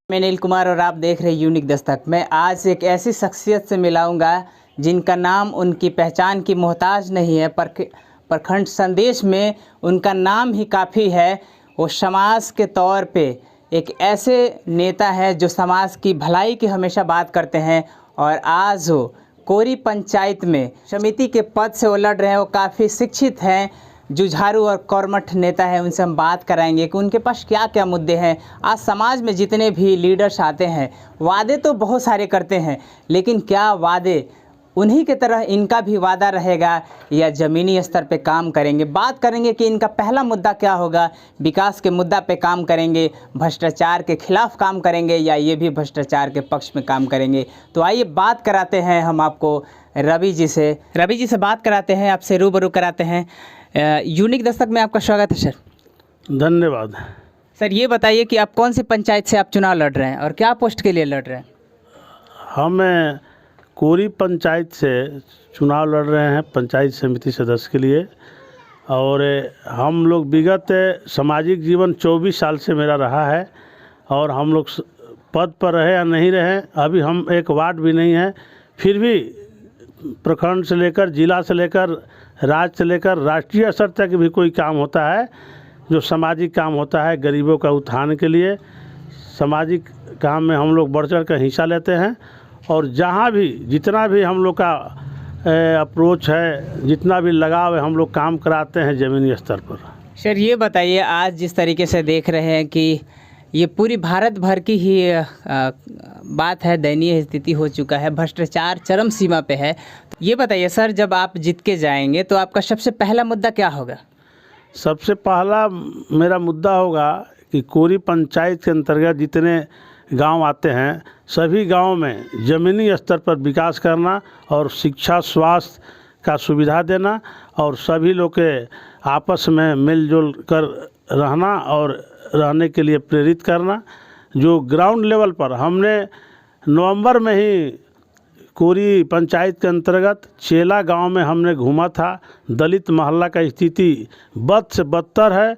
मैं नील कुमार और आप देख रहे हैं यूनिक दस्तक। मैं आज एक ऐसी शख्सियत से मिलाऊंगा जिनका नाम उनकी पहचान की मोहताज नहीं है, पर प्रखंड संदेश में उनका नाम ही काफ़ी है। वो समाज के तौर पे एक ऐसे नेता है जो समाज की भलाई की हमेशा बात करते हैं और आज वो कोरी पंचायत में समिति के पद से वो लड़ रहे हैं। वो काफ़ी शिक्षित हैं, जुझारू और कर्मठ नेता है। उनसे हम बात कराएंगे कि उनके पास क्या क्या मुद्दे हैं। आज समाज में जितने भी लीडर्स आते हैं वादे तो बहुत सारे करते हैं, लेकिन क्या वादे उन्हीं के तरह इनका भी वादा रहेगा या ज़मीनी स्तर पे काम करेंगे। बात करेंगे कि इनका पहला मुद्दा क्या होगा, विकास के मुद्दा पे काम करेंगे, भ्रष्टाचार के खिलाफ काम करेंगे या ये भी भ्रष्टाचार के पक्ष में काम करेंगे। तो आइए बात कराते हैं हम आपको रवि जी से बात कराते हैं, आपसे रूबरू कराते हैं। यूनिक दस्तक में आपका स्वागत है सर। धन्यवाद। सर ये बताइए कि आप कौन सी पंचायत से आप चुनाव लड़ रहे हैं और क्या पोस्ट के लिए लड़ रहे हैं? हम कोरी पंचायत से चुनाव लड़ रहे हैं, पंचायत समिति सदस्य के लिए। और हम लोग विगत सामाजिक जीवन 24 साल से मेरा रहा है और हम लोग पद पर रहे या नहीं रहे, अभी हम एक वार्ड भी नहीं है, फिर भी प्रखंड से लेकर जिला से लेकर राज्य से लेकर राष्ट्रीय स्तर तक भी कोई काम होता है जो सामाजिक काम होता है गरीबों का उत्थान के लिए, सामाजिक काम में हम लोग बढ़ चढ़ कर हिस्सा लेते हैं। और जहाँ भी जितना भी हम लोग का अप्रोच है, जितना भी लगाव है, हम लोग काम कराते हैं ज़मीनी स्तर पर। सर ये बताइए, आज जिस तरीके से देख रहे हैं कि ये पूरी भारत भर की ही बात है, दयनीय स्थिति हो चुका है, भ्रष्टाचार चरम सीमा पे है। ये बताइए सर, जब आप जीत के जाएंगे तो आपका सबसे पहला मुद्दा क्या होगा? सबसे पहला मेरा मुद्दा होगा कि कोरी पंचायत के अंतर्गत जितने गांव आते हैं सभी गांव में ज़मीनी स्तर पर विकास करना और शिक्षा स्वास्थ्य का सुविधा देना और सभी लोग के आपस में मिलजुल कर रहना और रहने के लिए प्रेरित करना। जो ग्राउंड लेवल पर हमने नवंबर में ही कोरी पंचायत के अंतर्गत चेला गांव में हमने घूमा था। दलित मोहल्ला का स्थिति बद से बदतर है।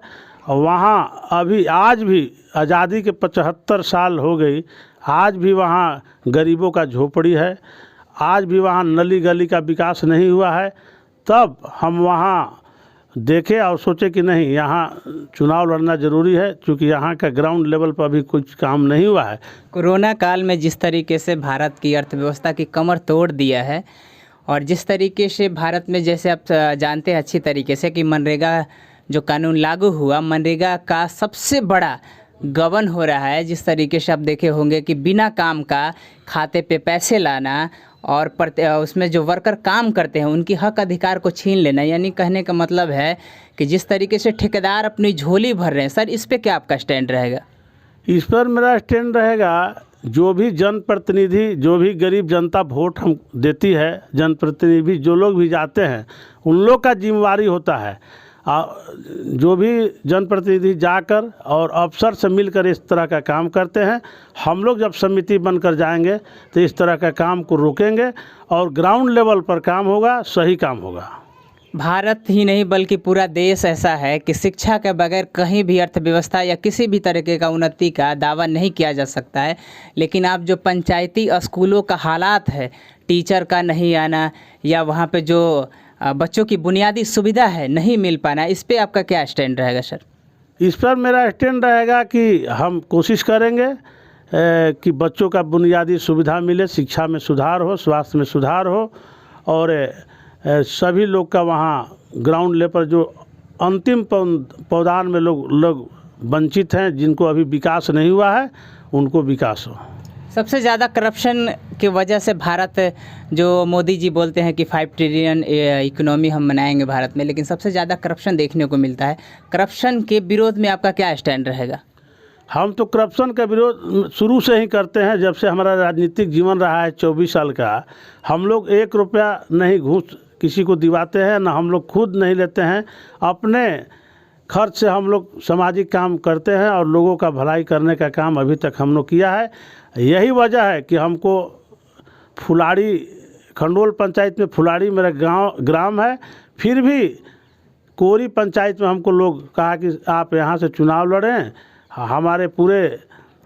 वहाँ अभी आज भी आज़ादी के 75 साल हो गई, आज भी वहाँ गरीबों का झोपड़ी है, आज भी वहाँ नली गली का विकास नहीं हुआ है। तब हम वहाँ देखे और सोचे कि नहीं, यहाँ चुनाव लड़ना ज़रूरी है, क्योंकि यहाँ का ग्राउंड लेवल पर भी कुछ काम नहीं हुआ है। कोरोना काल में जिस तरीके से भारत की अर्थव्यवस्था की कमर तोड़ दिया है और जिस तरीके से भारत में, जैसे आप जानते हैं अच्छी तरीके से कि मनरेगा जो कानून लागू हुआ, मनरेगा का सबसे बड़ा गबन हो रहा है। जिस तरीके से आप देखे होंगे कि बिना काम का खाते पे पैसे लाना और उसमें जो वर्कर काम करते हैं उनकी हक अधिकार को छीन लेना, यानी कहने का मतलब है कि जिस तरीके से ठेकेदार अपनी झोली भर रहे हैं। सर इस पे क्या आपका स्टैंड रहेगा? इस पर मेरा स्टैंड रहेगा, जो भी जनप्रतिनिधि, जो भी गरीब जनता वोट हम देती है, जनप्रतिनिधि जो लोग भी जाते हैं उन लोग का जिम्मेवारी होता है। जो भी जनप्रतिनिधि जाकर और अफसर से मिलकर इस तरह का काम करते हैं, हम लोग जब समिति बनकर जाएंगे तो इस तरह का काम को रोकेंगे और ग्राउंड लेवल पर काम होगा, सही काम होगा। भारत ही नहीं बल्कि पूरा देश ऐसा है कि शिक्षा के बगैर कहीं भी अर्थव्यवस्था या किसी भी तरीके का उन्नति का दावा नहीं किया जा सकता है। लेकिन आप जो पंचायती स्कूलों का हालात है, टीचर का नहीं आना या वहाँ पे जो बच्चों की बुनियादी सुविधा है नहीं मिल पाना, इस पे आपका क्या स्टैंड रहेगा सर? इस पर मेरा स्टैंड रहेगा कि हम कोशिश करेंगे कि बच्चों का बुनियादी सुविधा मिले, शिक्षा में सुधार हो, स्वास्थ्य में सुधार हो और सभी लोग का वहाँ ग्राउंड लेवल पर जो अंतिम पौधान में लोग वंचित हैं, जिनको अभी विकास नहीं हुआ है, उनको विकास हो। सबसे ज़्यादा करप्शन की वजह से भारत, जो मोदी जी बोलते हैं कि 5 ट्रिलियन इकोनॉमी हम बनाएंगे भारत में, लेकिन सबसे ज़्यादा करप्शन देखने को मिलता है। करप्शन के विरोध में आपका क्या स्टैंड रहेगा? हम तो करप्शन का विरोध शुरू से ही करते हैं, जब से हमारा राजनीतिक जीवन रहा है 24 साल का। हम लोग 1 रुपया नहीं घूस किसी को दिवाते हैं, ना हम लोग खुद नहीं लेते हैं, अपने खर्च से हम लोग सामाजिक काम करते हैं और लोगों का भलाई करने का काम अभी तक हम लोग किया है। यही वजह है कि हमको फुलाड़ी, खंडोल पंचायत में फुलाड़ी मेरा ग्राम है, फिर भी कोरी पंचायत में हमको लोग कहा कि आप यहाँ से चुनाव लड़ें, हमारे पूरे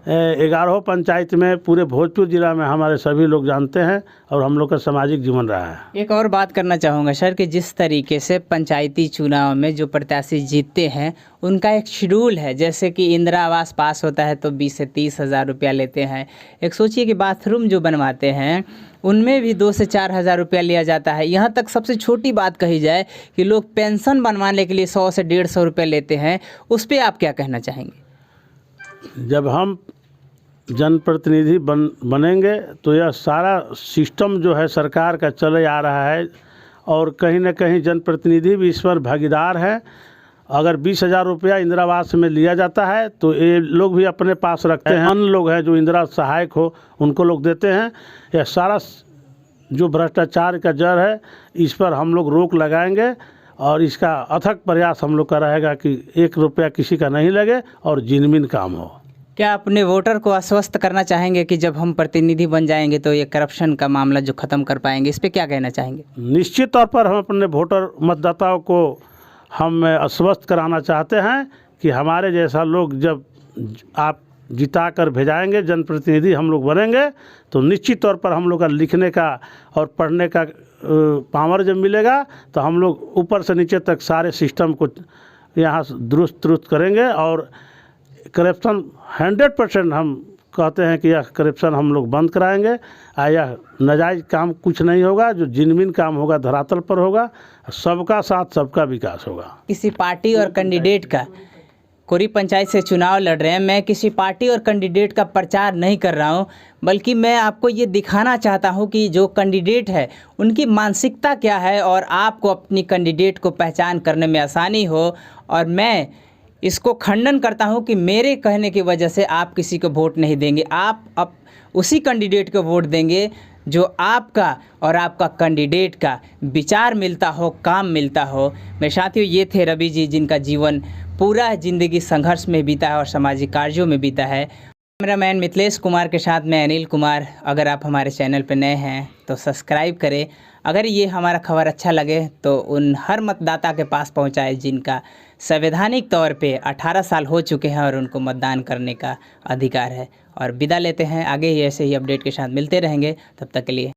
11 पंचायत में पूरे भोजपुर जिला में हमारे सभी लोग जानते हैं और हम लोग का सामाजिक जीवन रहा है। एक और बात करना चाहूँगा सर कि जिस तरीके से पंचायती चुनाव में जो प्रत्याशी जीतते हैं उनका एक शेड्यूल है, जैसे कि इंदिरा आवास पास होता है तो 20 से 30 हज़ार रुपया लेते हैं। एक सोचिए कि बाथरूम जो बनवाते हैं उनमें भी 2 से 4 हज़ार रुपया लिया जाता है। यहाँ तक सबसे छोटी बात कही जाए कि लोग पेंशन बनवाने के लिए 100 से 150 रुपये लेते हैं, उस पर आप क्या कहना चाहेंगे? जब हम जनप्रतिनिधि बनेंगे तो यह सारा सिस्टम जो है सरकार का चले आ रहा है और कहीं ना कहीं जनप्रतिनिधि भी इस पर भागीदार है। अगर 20,000 रुपया इंदिरा आवास में लिया जाता है तो ये लोग भी अपने पास रखते हैं। अन्य लोग हैं जो इंदिरा सहायक हो उनको लोग देते हैं। यह सारा जो भ्रष्टाचार का जड़ है इस पर हम लोग रोक लगाएंगे और इसका अथक प्रयास हम लोग का रहेगा कि 1 रुपया किसी का नहीं लगे और जिनमिन काम हो। क्या अपने वोटर को आश्वस्त करना चाहेंगे कि जब हम प्रतिनिधि बन जाएंगे तो ये करप्शन का मामला जो ख़त्म कर पाएंगे, इस पे क्या कहना चाहेंगे? निश्चित तौर पर हम अपने वोटर मतदाताओं को हम आश्वस्त कराना चाहते हैं कि हमारे जैसा लोग जब आप जिता कर भेजाएंगे, जनप्रतिनिधि हम लोग बनेंगे तो निश्चित तौर पर हम लोग का लिखने का और पढ़ने का पावर जब मिलेगा तो हम लोग ऊपर से नीचे तक सारे सिस्टम को यहाँ दुरुस्त करेंगे और करप्शन 100% हम कहते हैं कि यह करप्शन हम लोग बंद कराएंगे। यह नाजायज़ काम कुछ नहीं होगा, जो जिनमिन काम होगा धरातल पर होगा। सबका साथ सबका विकास होगा। किसी पार्टी और कैंडिडेट का कोरी पंचायत से चुनाव लड़ रहे हैं, मैं किसी पार्टी और कैंडिडेट का प्रचार नहीं कर रहा हूं, बल्कि मैं आपको ये दिखाना चाहता हूं कि जो कैंडिडेट है उनकी मानसिकता क्या है और आपको अपनी कैंडिडेट को पहचान करने में आसानी हो। और मैं इसको खंडन करता हूं कि मेरे कहने की वजह से आप किसी को वोट नहीं देंगे। आप उसी कैंडिडेट को वोट देंगे जो आपका और आपका कैंडिडेट का विचार मिलता हो, काम मिलता हो। मेरे साथियों, ये थे रवि जी, जिनका जीवन पूरा ज़िंदगी संघर्ष में बीता है और सामाजिक कार्यों में बीता है। कैमरामैन मिथिलेश कुमार के साथ मैं अनिल कुमार। अगर आप हमारे चैनल पर नए हैं तो सब्सक्राइब करें। अगर ये हमारा खबर अच्छा लगे तो उन हर मतदाता के पास पहुंचाएं जिनका संवैधानिक तौर पे 18 साल हो चुके हैं और उनको मतदान करने का अधिकार है। और विदा लेते हैं, आगे ही ऐसे ही अपडेट के साथ मिलते रहेंगे। तब तक के लिए